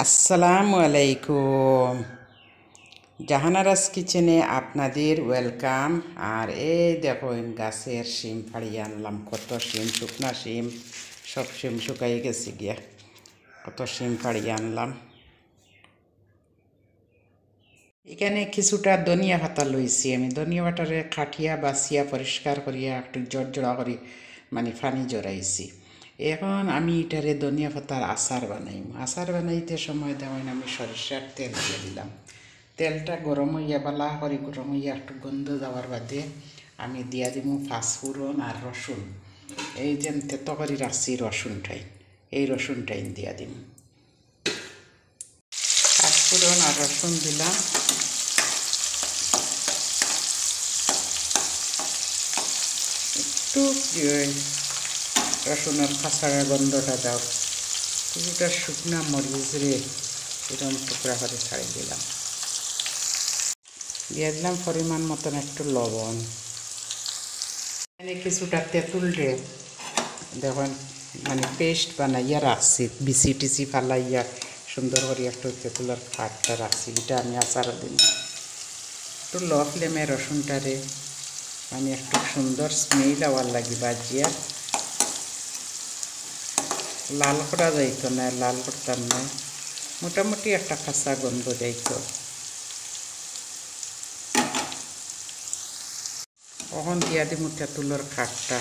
আসসালামু আলাইকুম। জাহানারাস কিচেনে আপনাদের ওয়েলকাম। আর এই দেখুন গাছের শিম ফাড়িয়ে আনলাম। কত শিম, শুকনা শিম, সব শিম শুকাই গেছে গিয়া। কত শিম ফাড়িয়ে আনলাম। এখানে কিছুটা ধনিয়া পাতা লইছি আমি। ধনিয়া পাতারে কাটিয়া বাছিয়া পরিষ্কার করিয়া একটু জড়জড়া করি পানি জড়াইছি। এখন আমি এটারে ধনিয়া পাতার আচার বানাইম। আচার বানাইতে সময় দেওয়াই আমি সরিষার তেল দিয়ে দিলাম। তেলটা গরম হইয়া বালা করে গরম হইয়া একটু গন্ধ যাওয়ার বাদে আমি দিয়া দিব পাঁচফোড়ন আর রসুন। এই যে তেতো করে রাখছি রসুনটাই, এই রসুনটাই দিয়া দিম। পাঁচফোড়ন আর রসুন দিলাম। একটু রসুনের কাঁচা গন্ধটা দাও। কিছুটা শুকনা মরিচ রে এরকম টুকরা করে ছাড়িয়ে দিলাম। দিয়ে দিলাম পরিমাণ মতন একটু লবণ। এখানে কিছুটা তেঁতুল রে দেখুন পেস্ট বানাইয়া রাখছি, বিচি টিচি ফালাইয়া সুন্দর করে একটু তেঁতুলের ফাটটা রাখছি। এটা আমি আচারও দিন একটু লো ফ্লেমে রসুনটারে একটু সুন্দর স্মেল হওয়ার লাগি বাজিয়া। লাল করা যাইতো না, লাল করতাম না, মোটামুটি একটা কাঁচা গন্ধ যাইতো। তখন দিয়া দিব তেঁতুলের খাটটা।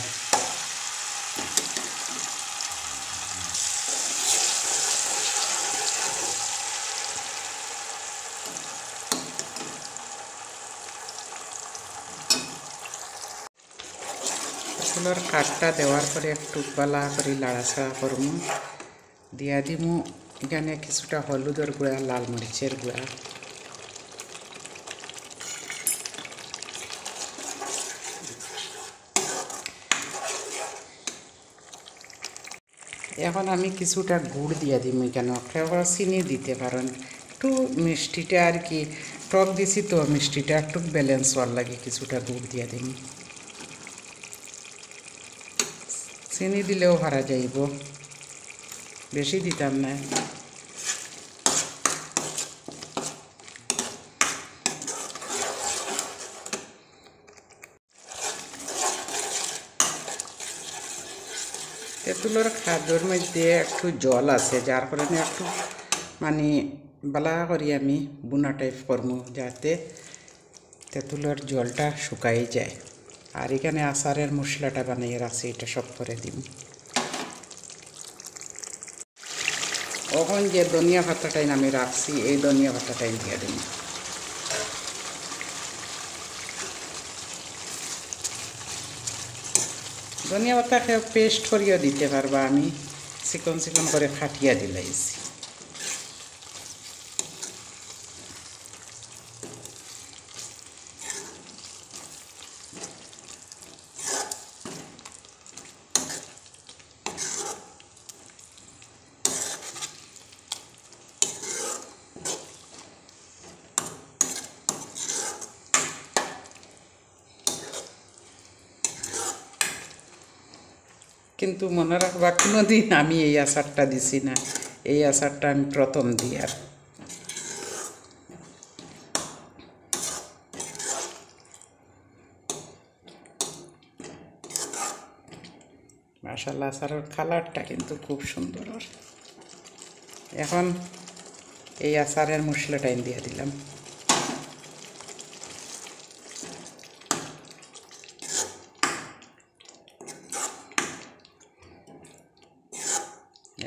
তেঁতুলের খাটটা দেওয়ার পরে একটু বালা করে লাড়াছাড়া করমু। দিয়া দিমু এখানে কিছুটা হলুদের গুঁড়া, লাল মরিচের গুঁড়া। এখন আমি কিছুটা গুড় দিয়ে দিই। কেন কেউ চিনি দিতে পারেন, একটু মিষ্টিটা আর কি টক দিছি তো, মিষ্টিটা একটু ব্যালেন্স হওয়ার লাগে কিছুটা গুড় দিয়ে দিই। চিনি দিলেও হারা যাইব, বেশি দিতাম না। তেঁতুলের খাদ্যর মধ্যে একটু জল আছে, যার কারণে একটু বালা করি আমি বুনা টাইপ করমু, যাতে তেঁতুলের জলটা শুকাই যায়। আর এখানে আচারের মশলাটা বানিয়ে রাখছি, এটা সব করে দিম। এখন যে ধনিয়া পাতাটাই আমি রাখছি, এই ধনিয়া পাতাটাই দিয়ে দিম। ধনিয়া পাতা খেয়ে পেস্ট করিয়া দিতে পারবা, আমি চিকন চিকন করে ফাটিয়া দিলাইছি। কিন্তু মনে রাখবা, কোনো দিন আমি এই আচারটা দিছি না, এই আচারটা আমি প্রথম দিই। আর মাশাআল্লাহ, আচারের কালারটা কিন্তু খুব সুন্দর। এখন এই আচারের মশলাটা দিয়ে দিলাম।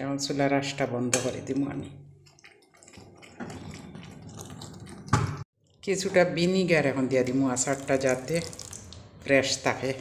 এখন চুলার আঁচটা বন্ধ করে দিব। আমি কিছুটা ভিনিগার এখন দিয়ে দিব, আচারটা যাতে ফ্রেশ থাকে।